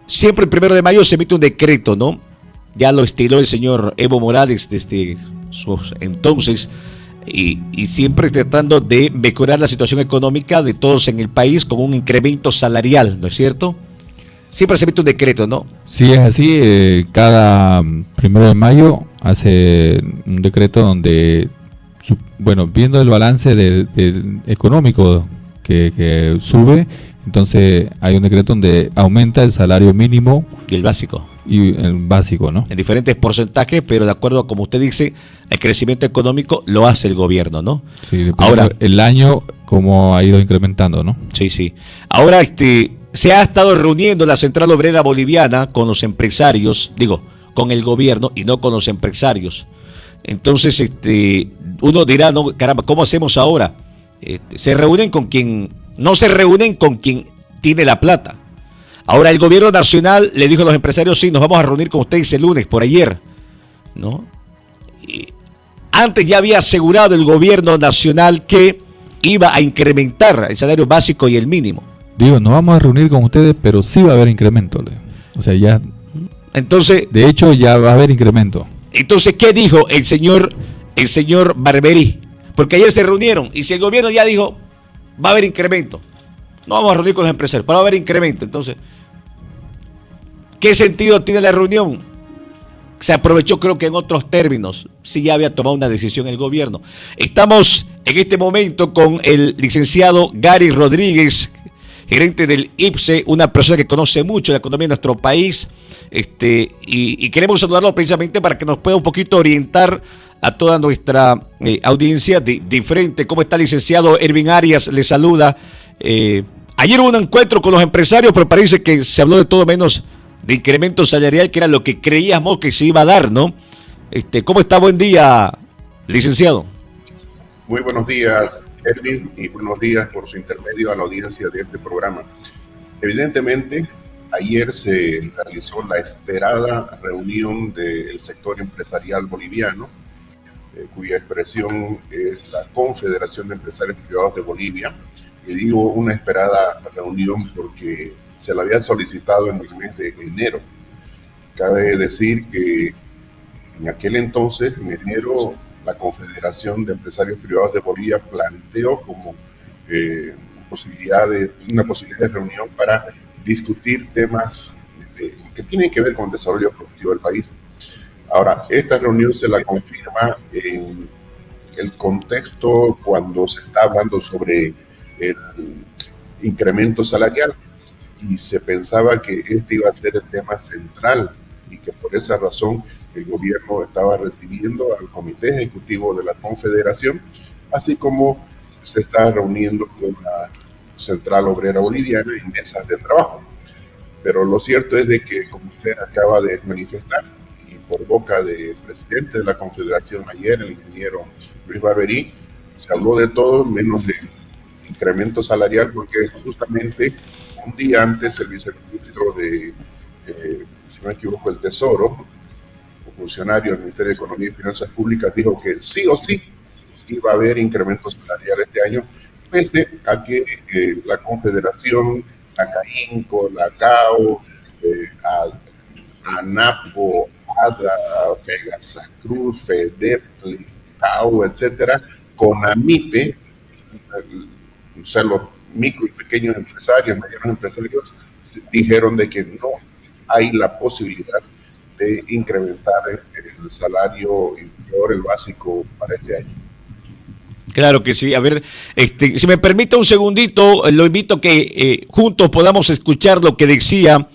siempre el 1 de mayo se emite un decreto, ¿no? Ya lo estiló el señor Evo Morales desde sus entonces, y siempre tratando de mejorar la situación económica de todos en el país con un incremento salarial, ¿no es cierto? Siempre se emite un decreto, ¿no? Sí, es así. Cada 1 de mayo hace un decreto donde, bueno, viendo el balance económico que sube, entonces hay un decreto donde aumenta el salario mínimo Y el básico. y el básico, ¿no? En diferentes porcentajes, pero de acuerdo a como usted dice, el crecimiento económico lo hace el gobierno, ¿no? Sí, Ahora, el año como ha ido incrementando, ¿no? sí, sí. Ahora, se ha estado reuniendo la Central Obrera Boliviana con los empresarios, digo, con el gobierno y no con los empresarios. Entonces, uno dirá, no, caramba, ¿cómo hacemos ahora? Se reúnen con quien, no se reúnen con quien tiene la plata. Ahora el gobierno nacional le dijo a los empresarios, sí, nos vamos a reunir con ustedes el lunes, por ayer, ¿no? Y antes ya había asegurado el gobierno nacional que iba a incrementar el salario básico y el mínimo. Digo, nos vamos a reunir con ustedes, pero sí va a haber incremento. O sea, ya, Entonces, de hecho, ya va a haber incremento. ¿qué dijo el señor Barberí? Porque ayer se reunieron y si el gobierno ya dijo, va a haber incremento, no vamos a reunir con los empresarios, pero va a haber incremento. Entonces, ¿qué sentido tiene la reunión? Se aprovechó, creo que en otros términos, si ya había tomado una decisión el gobierno. Estamos en este momento con el licenciado Gary Rodríguez, gerente del IPSE, una persona que conoce mucho la economía de nuestro país, y queremos saludarlo precisamente para que nos pueda un poquito orientar a toda nuestra audiencia de frente. ¿Cómo está, licenciado? Ervin Arias le saluda. Ayer hubo un encuentro con los empresarios, pero parece que se habló de todo menos de incremento salarial, que era lo que creíamos que se iba a dar, ¿no? ¿Cómo está? Buen día, licenciado. Muy buenos días, Erwin, y buenos días por su intermedio a la audiencia de este programa. Evidentemente, ayer se realizó la esperada reunión del sector empresarial boliviano, cuya expresión es la Confederación de Empresarios Privados de Bolivia. Y digo una esperada reunión porque se la había solicitado en el mes de enero. Cabe decir que en aquel entonces, en enero, la Confederación de Empresarios Privados de Bolivia planteó como una posibilidad de reunión para discutir temas que tienen que ver con el desarrollo productivo del país. Ahora, esta reunión se la confirma en el contexto cuando se está hablando sobre el incremento salarial, y se pensaba que este iba a ser el tema central y que por esa razón el gobierno estaba recibiendo al comité ejecutivo de la Confederación, así como se está reuniendo con la Central Obrera Boliviana en mesas de trabajo. Pero lo cierto es de que, como usted acaba de manifestar, y por boca del presidente de la Confederación ayer, el ingeniero Luis Barberí, se habló de todo menos de incremento salarial, porque justamente un día antes el viceministro de, si no me equivoco, el Tesoro, o funcionario del Ministerio de Economía y Finanzas Públicas, dijo que sí o sí iba a haber incremento salarial este año, pese a que la Confederación, la CAINCO, la CAO, ANAPO, ADA, FEGASACRUZ, FEDEP, CAO, etcétera, CONAMIPE, o sea, los micro y pequeños empresarios, medianos empresarios, dijeron de que no hay la posibilidad de incrementar el salario inferior, el básico, para este año. Claro que sí. A ver, si me permite un segundito, lo invito a que juntos podamos escuchar lo que decía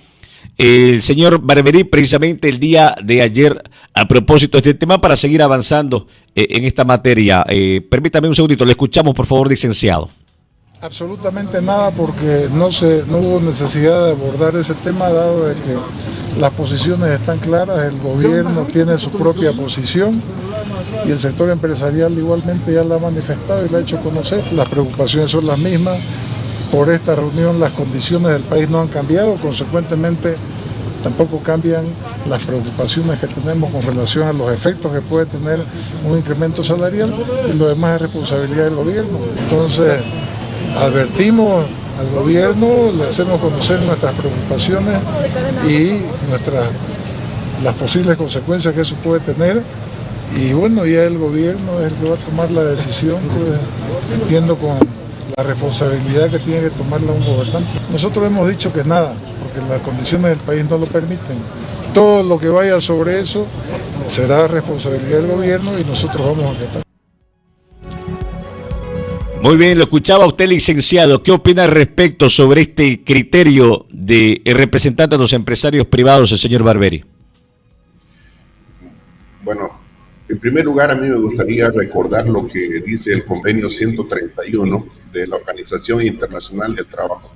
el señor Barberí precisamente el día de ayer a propósito de este tema para seguir avanzando en esta materia. Permítame un segundito, le escuchamos, por favor, licenciado. Absolutamente nada, porque no hubo necesidad de abordar ese tema, dado de que las posiciones están claras, el gobierno tiene su propia posición y el sector empresarial igualmente ya la ha manifestado y la ha hecho conocer. Las preocupaciones son las mismas. Por esta reunión las condiciones del país no han cambiado, consecuentemente tampoco cambian las preocupaciones que tenemos con relación a los efectos que puede tener un incremento salarial, y lo demás es responsabilidad del gobierno. Entonces, advertimos al gobierno, le hacemos conocer nuestras preocupaciones y las posibles consecuencias que eso puede tener. Y bueno, ya el gobierno es el que va a tomar la decisión, pues, entiendo, con la responsabilidad que tiene que tomarla un gobernante. Nosotros hemos dicho que nada, porque las condiciones del país no lo permiten. Todo lo que vaya sobre eso será responsabilidad del gobierno y nosotros vamos a acatar. Muy bien, lo escuchaba usted, licenciado. ¿Qué opina al respecto sobre este criterio del representante de los empresarios privados, el señor Barberi? Bueno, en primer lugar, a mí me gustaría recordar lo que dice el convenio 131 de la Organización Internacional del Trabajo,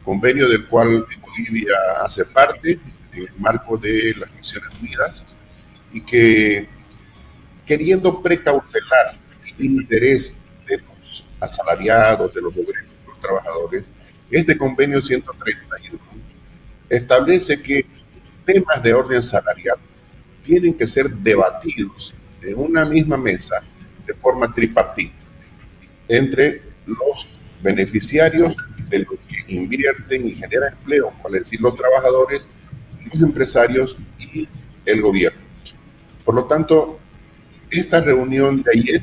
convenio del cual Bolivia hace parte en el marco de las Naciones Unidas, y que, queriendo precautelar el interés de los asalariados, de los obreros, de los trabajadores, este convenio 131 establece que temas de orden salarial tienen que ser debatidos en una misma mesa de forma tripartita entre los beneficiarios de los que invierten y generan empleo, es decir, los trabajadores, los empresarios y el gobierno. Por lo tanto, esta reunión de ayer,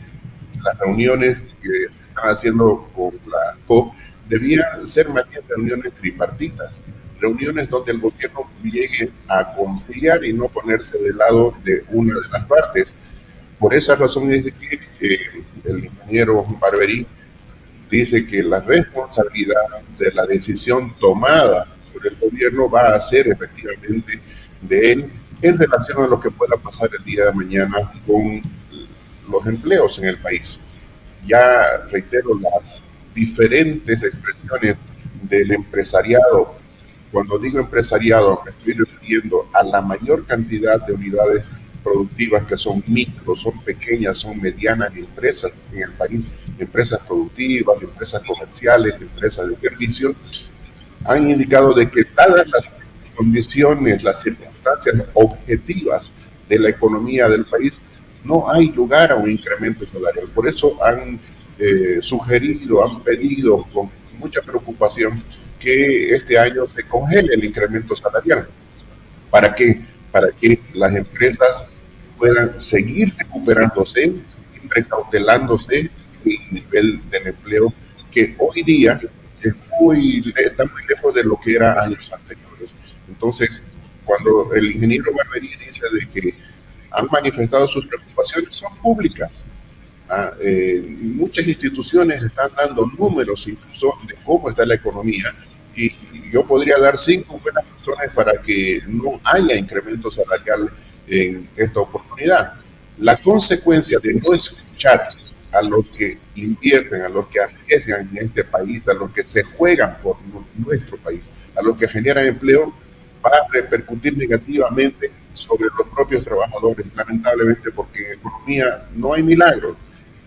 las reuniones que se están haciendo con la COP, debían ser más bien reuniones tripartitas, reuniones donde el gobierno llegue a conciliar y no ponerse del lado de una de las partes. Por esa razón es que el ingeniero Barberi dice que la responsabilidad de la decisión tomada por el gobierno va a ser efectivamente de él en relación a lo que pueda pasar el día de mañana con los empleos en el país. Ya reitero las diferentes expresiones del empresariado. Cuando digo empresariado, me estoy refiriendo a la mayor cantidad de unidades productivas que son micro, son pequeñas, son medianas empresas en el país, empresas productivas, empresas comerciales, empresas de servicios, han indicado de que dadas las condiciones, las circunstancias objetivas de la economía del país, no hay lugar a un incremento salarial. Por eso han sugerido, han pedido con mucha preocupación que este año se congele el incremento salarial. ¿Para qué? Para que las empresas puedan seguir recuperándose y precautelándose el nivel del empleo que hoy día está muy lejos de lo que era años anteriores. Entonces, cuando el ingeniero Barberi dice de que han manifestado sus preocupaciones, son públicas. Muchas instituciones están dando números incluso de cómo está la economía, y yo podría dar 5 buenas razones para que no haya incremento salarial en esta oportunidad. La consecuencia de no escuchar a los que invierten, a los que arriesgan en este país, a los que se juegan por nuestro país, a los que generan empleo, va a repercutir negativamente sobre los propios trabajadores, lamentablemente, porque en economía no hay milagros.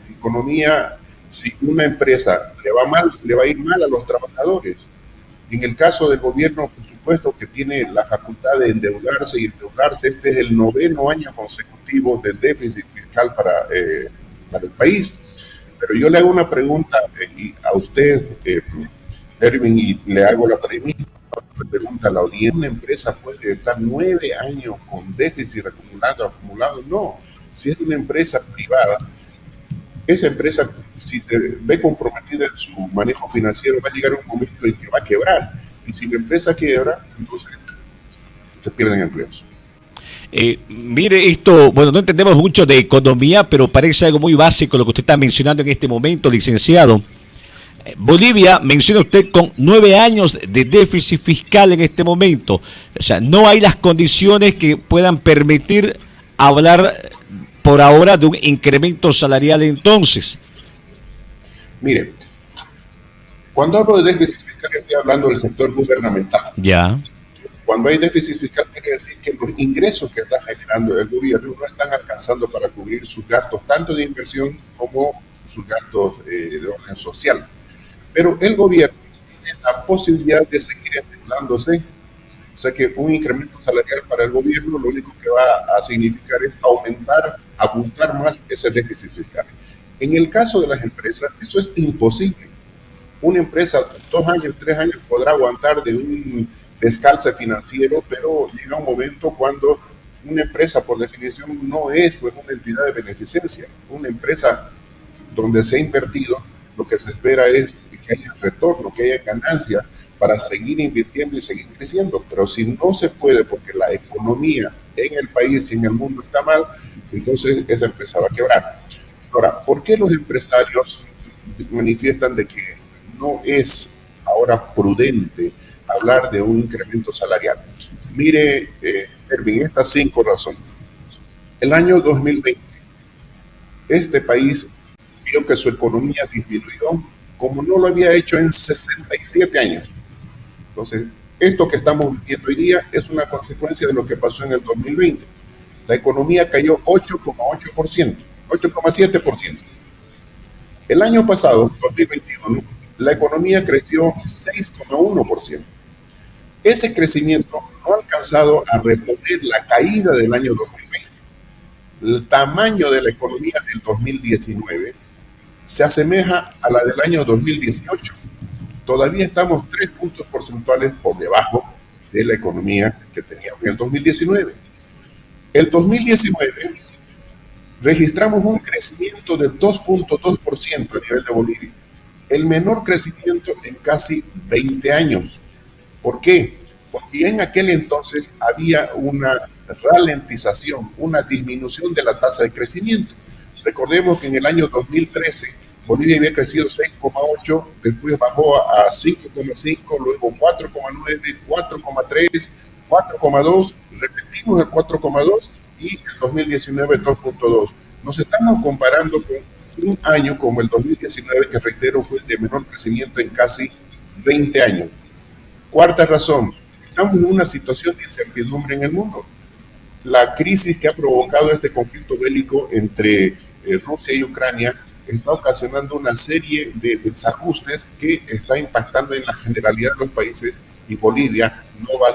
En economía, si una empresa le va mal, le va a ir mal a los trabajadores. En el caso del gobierno, por supuesto que tiene la facultad de endeudarse y endeudarse. Este es el 9º año consecutivo de déficit fiscal para el país. Pero yo le hago una pregunta a usted, Erwin, y le hago la pregunta a la audiencia. ¿Una empresa puede estar 9 años con déficit acumulado? No. Si es una empresa privada, esa empresa, si se ve comprometida en su manejo financiero, va a llegar un momento en que va a quebrar. Y si la empresa quiebra, entonces se pierden empleos. Mire esto, bueno, no entendemos mucho de economía, pero parece algo muy básico lo que usted está mencionando en este momento, licenciado. Bolivia, menciona usted, con 9 años de déficit fiscal en este momento. O sea, no hay las condiciones que puedan permitir hablar por ahora de un incremento salarial entonces. Mire, cuando hablo de déficit fiscal estoy hablando del sector gubernamental. Ya. Cuando hay déficit fiscal quiere decir que los ingresos que está generando el gobierno no están alcanzando para cubrir sus gastos, tanto de inversión como sus gastos de orden social. Pero el gobierno tiene la posibilidad de seguir endeudándose. O sea que un incremento salarial para el gobierno lo único que va a significar es abultar más ese déficit fiscal. En el caso de las empresas, eso es imposible. Una empresa 2 años, 3 años podrá aguantar de un descalce financiero, pero llega un momento cuando una empresa, por definición, no es pues una entidad de beneficencia. Una empresa donde se ha invertido, lo que se espera es que haya retorno, que haya ganancia para seguir invirtiendo y seguir creciendo. Pero si no se puede porque la economía en el país y en el mundo está mal, entonces esa empresa va a quebrar. Ahora, ¿por qué los empresarios manifiestan de que no es ahora prudente hablar de un incremento salarial? Mire, Erwin, estas 5 razones. El año 2020, este país vio que su economía disminuyó como no lo había hecho en 67 años. Entonces, esto que estamos viviendo hoy día es una consecuencia de lo que pasó en el 2020. La economía cayó 8,8%, 8,7%. El año pasado, 2021, la economía creció 6,1%. Ese crecimiento no ha alcanzado a reponer la caída del año 2020. El tamaño de la economía del 2019 se asemeja a la del año 2018. Todavía estamos 3 puntos porcentuales por debajo de la economía que teníamos en el 2019. El 2019 registramos un crecimiento del 2,2% a nivel de Bolivia, el menor crecimiento en casi 20 años. ¿Por qué? Porque en aquel entonces había una ralentización, una disminución de la tasa de crecimiento. Recordemos que en el año 2013 Bolivia había crecido 6,8, después bajó a 5,5, luego 4,9, 4,3, 4,2, repetimos el 4,2 y el 2019 2,2. Nos estamos comparando con un año como el 2019, que reitero fue el de menor crecimiento en casi 20 años. Cuarta razón, estamos en una situación de incertidumbre en el mundo. La crisis que ha provocado este conflicto bélico entre Rusia y Ucrania está ocasionando una serie de desajustes que está impactando en la generalidad de los países, y Bolivia no va a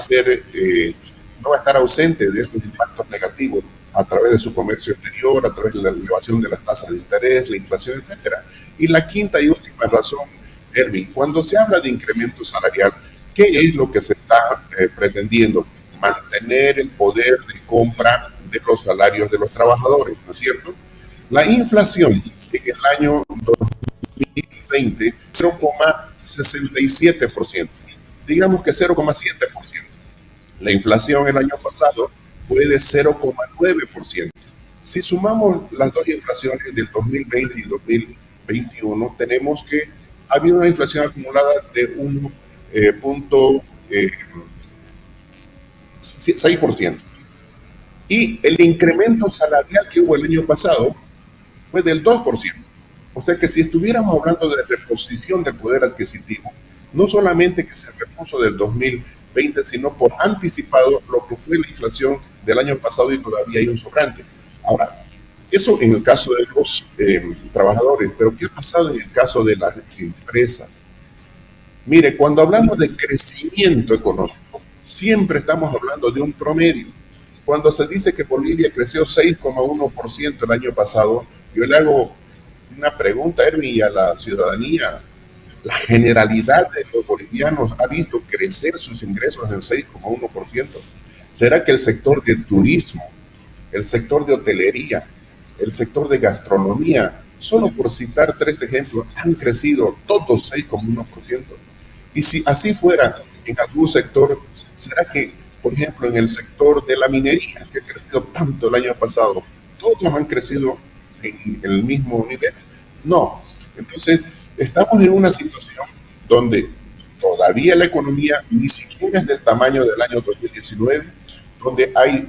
estar ausente de estos impactos negativos a través de su comercio exterior, a través de la elevación de las tasas de interés, la inflación, etcétera. Y la quinta y última razón, Erwin, cuando se habla de incremento salarial, ¿qué es lo que se está pretendiendo? Mantener el poder de compra de los salarios de los trabajadores, ¿no es cierto? La inflación en el año 2020, 0,67%, digamos que 0,7%. La inflación el año pasado fue de 0,9%. Si sumamos las dos inflaciones del 2020 y 2021, tenemos que ha habido una inflación acumulada de 1,6%. Y el incremento salarial que hubo el año pasado fue del 2%. O sea que si estuviéramos hablando de reposición del poder adquisitivo, no solamente que se repuso del 2020, sino por anticipado lo que fue la inflación del año pasado, y todavía hay un sobrante. Ahora, eso en el caso de los trabajadores, pero ¿qué ha pasado en el caso de las empresas? Mire, cuando hablamos de crecimiento económico, siempre estamos hablando de un promedio. Cuando se dice que Bolivia creció 6,1% el año pasado, yo le hago una pregunta, Erwin, y a la ciudadanía. La generalidad de los bolivianos ha visto crecer sus ingresos en 6,1%. ¿Será que el sector de turismo, el sector de hotelería, el sector de gastronomía, solo por citar 3 ejemplos, han crecido todos 6,1%? Y si así fuera en algún sector, ¿será que, por ejemplo, en el sector de la minería, que ha crecido tanto el año pasado, todos han crecido en el mismo nivel? No. Entonces, estamos en una situación donde todavía la economía ni siquiera es del tamaño del año 2019, donde hay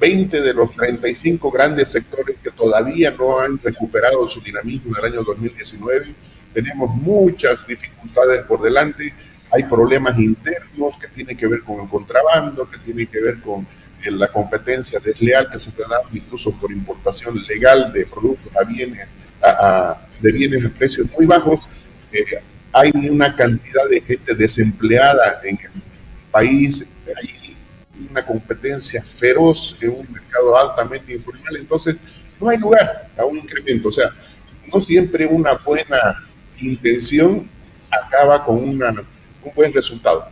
20 de los 35 grandes sectores que todavía no han recuperado su dinamismo del año 2019. Tenemos muchas dificultades por delante, hay problemas internos que tienen que ver con el contrabando, que tienen que ver con la competencia desleal que se está dando incluso por importación legal de productos de bienes a precios muy bajos. Hay una cantidad de gente desempleada en el país, hay una competencia feroz en un mercado altamente informal, entonces no hay lugar a un incremento. O sea, no siempre una buena intención acaba con un buen resultado.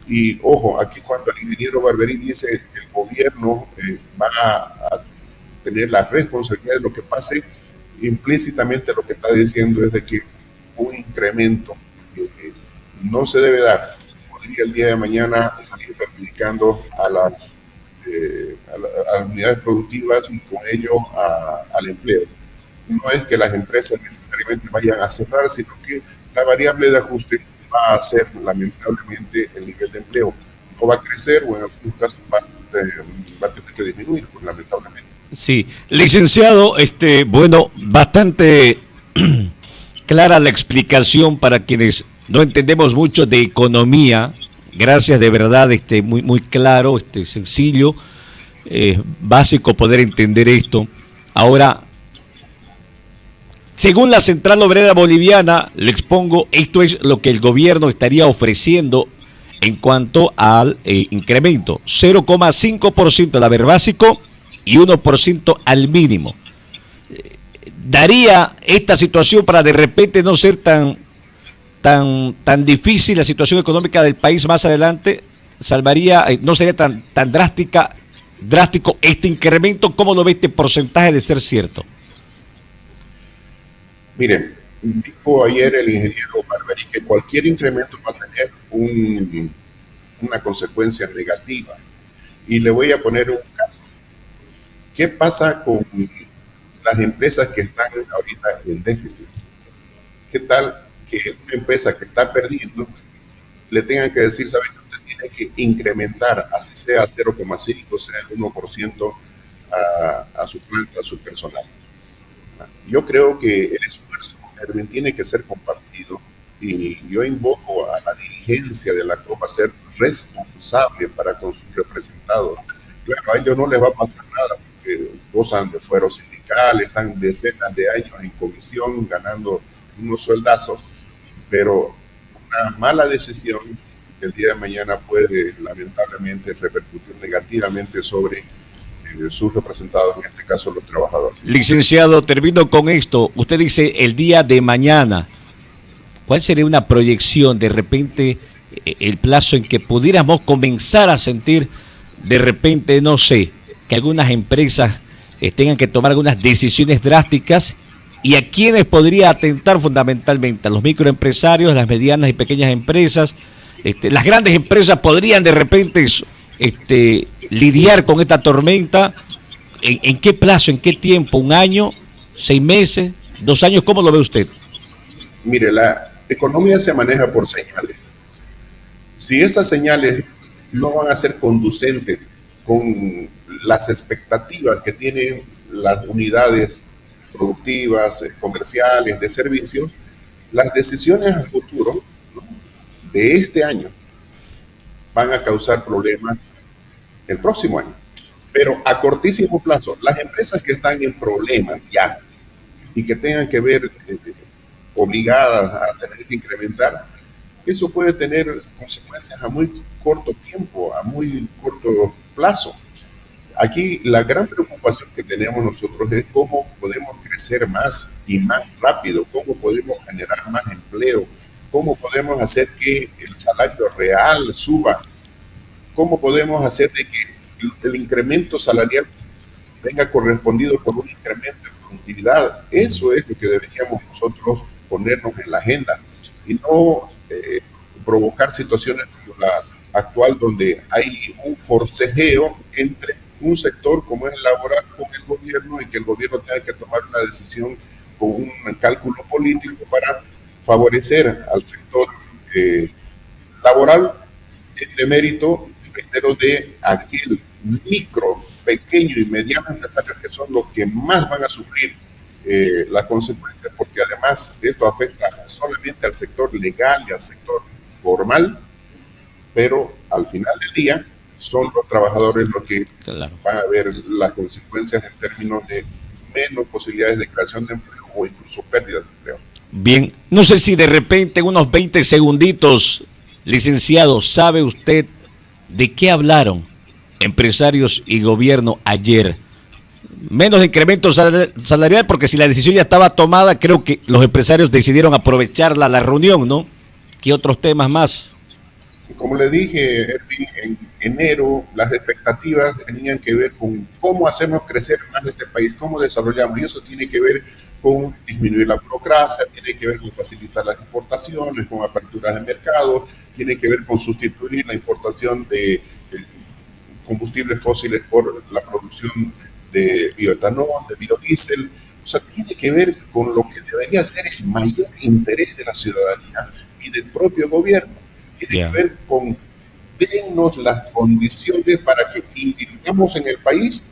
Y ojo, aquí cuando el ingeniero Barberí dice que el gobierno va a tener la responsabilidad de lo que pase, implícitamente lo que está diciendo es de que un incremento no se debe dar. Podría el día de mañana salir perjudicando a las unidades productivas y con ello al empleo. No es que las empresas necesariamente vayan a cerrar, sino que la variable de ajuste va a ser lamentablemente el nivel de empleo. No va a crecer o en algunos casos va a tener que disminuir, pues, lamentablemente. Sí, licenciado, bueno, bastante clara la explicación para quienes no entendemos mucho de economía. Gracias, de verdad, muy, muy claro, sencillo, básico poder entender esto. Ahora, según la Central Obrera Boliviana, le expongo, esto es lo que el gobierno estaría ofreciendo en cuanto al incremento, 0,5% al haber básico y 1% al mínimo. ¿Daría esta situación para de repente no ser tan difícil la situación económica del país más adelante? ¿Salvaría, no sería tan drástico este incremento? ¿Cómo lo ve este porcentaje de ser cierto? Miren, dijo ayer el ingeniero Barberí que cualquier incremento va a tener una consecuencia negativa. Y le voy a poner un caso. ¿Qué pasa con las empresas que están ahorita en déficit? ¿Qué tal que una empresa que está perdiendo le tengan que decir, ¿saben? Usted tiene que incrementar, así sea 0,5, sea el 1% a su planta, a su personal? Yo creo que el esfuerzo, Erwin, tiene que ser compartido, y yo invoco a la dirigencia de la COP a ser responsable para con sus representados. Claro, a ellos no les va a pasar nada porque gozan de fueros sindicales, están decenas de años en comisión ganando unos sueldazos, pero una mala decisión el día de mañana puede lamentablemente repercutir negativamente sobre sus representados, en este caso los trabajadores. Licenciado, termino con esto. Usted dice el día de mañana. ¿Cuál sería una proyección, de repente, el plazo en que pudiéramos comenzar a sentir, de repente, no sé, que algunas empresas tengan que tomar algunas decisiones drásticas, y a quienes podría atentar fundamentalmente? A los microempresarios, las medianas y pequeñas empresas? Las grandes empresas podrían de repente lidiar con esta tormenta. ¿En qué plazo, en qué tiempo? ¿Un año? ¿6 meses? ¿2 años? ¿Cómo lo ve usted? Mire, la economía se maneja por señales. Si esas señales no van a ser conducentes con las expectativas que tienen las unidades productivas, comerciales, de servicios, las decisiones a futuro, ¿no?, de este año van a causar problemas el próximo año. Pero a cortísimo plazo, las empresas que están en problemas ya y que tengan que ver obligadas a tener que incrementar, eso puede tener consecuencias a muy corto tiempo, a muy corto plazo. Aquí la gran preocupación que tenemos nosotros es cómo podemos crecer más y más rápido, cómo podemos generar más empleo, cómo podemos hacer que el salario real suba, cómo podemos hacer de que el incremento salarial venga correspondido por un incremento de productividad. Eso es lo que deberíamos nosotros ponernos en la agenda y no provocar situaciones como la actual, donde hay un forcejeo entre un sector como es el laboral con el gobierno, y que el gobierno tenga que tomar una decisión con un cálculo político para favorecer al sector laboral en demérito, reitero, de aquel micro, pequeño y mediano empresario, que son los que más van a sufrir las consecuencias, porque además esto afecta solamente al sector legal y al sector formal, pero al final del día son los trabajadores los que van a ver las consecuencias en términos de menos posibilidades de creación de empleo o incluso pérdida de empleo. Bien, no sé si de repente en unos 20 segunditos, licenciado, ¿sabe usted de qué hablaron empresarios y gobierno ayer? Menos incremento salarial, porque si la decisión ya estaba tomada, creo que los empresarios decidieron aprovechar la reunión, ¿no? ¿Qué otros temas más? Como le dije, Erwin, en enero las expectativas tenían que ver con cómo hacemos crecer más este país, cómo desarrollamos, y eso tiene que ver con disminuir la burocracia, tiene que ver con facilitar las exportaciones, con aperturas de mercado, tiene que ver con sustituir la importación de combustibles fósiles por la producción de bioetanol, de biodiesel. O sea, tiene que ver con lo que debería ser el mayor interés de la ciudadanía y del propio gobierno. Tiene que ver con dennos las condiciones para que invirtamos en el país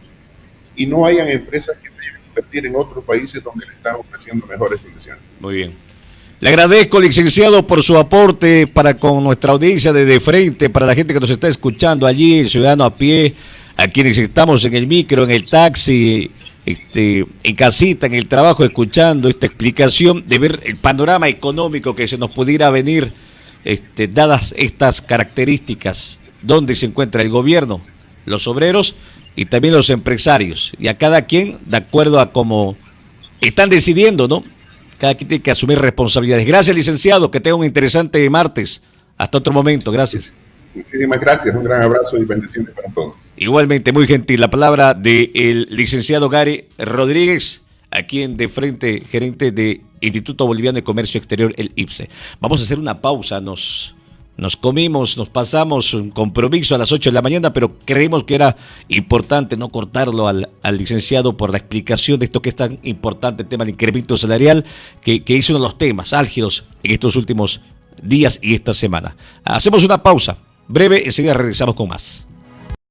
y no hayan empresas que vayan a invertir en otros países donde le están ofreciendo mejores condiciones. Muy bien. Le agradezco, licenciado, por su aporte para con nuestra audiencia de frente, para la gente que nos está escuchando allí, el ciudadano a pie, a quienes estamos en el micro, en el taxi, en casita, en el trabajo, escuchando esta explicación de ver el panorama económico que se nos pudiera venir, dadas estas características, donde se encuentra el gobierno, los obreros y también los empresarios, y a cada quien de acuerdo a cómo están decidiendo, ¿no? Cada quien tiene que asumir responsabilidades. Gracias, licenciado, que tenga un interesante martes. Hasta otro momento, gracias. Muchísimas gracias, un gran abrazo y bendiciones para todos. Igualmente, muy gentil, la palabra del licenciado Gary Rodríguez, aquí en De Frente, gerente de Instituto Boliviano de Comercio Exterior, el IPSE. Vamos a hacer una pausa, nos pasamos un compromiso a las 8 de la mañana, pero creemos que era importante no cortarlo al licenciado por la explicación de esto que es tan importante, el tema del incremento salarial, que es uno de los temas álgidos en estos últimos días y esta semana. Hacemos una pausa breve, enseguida regresamos con más.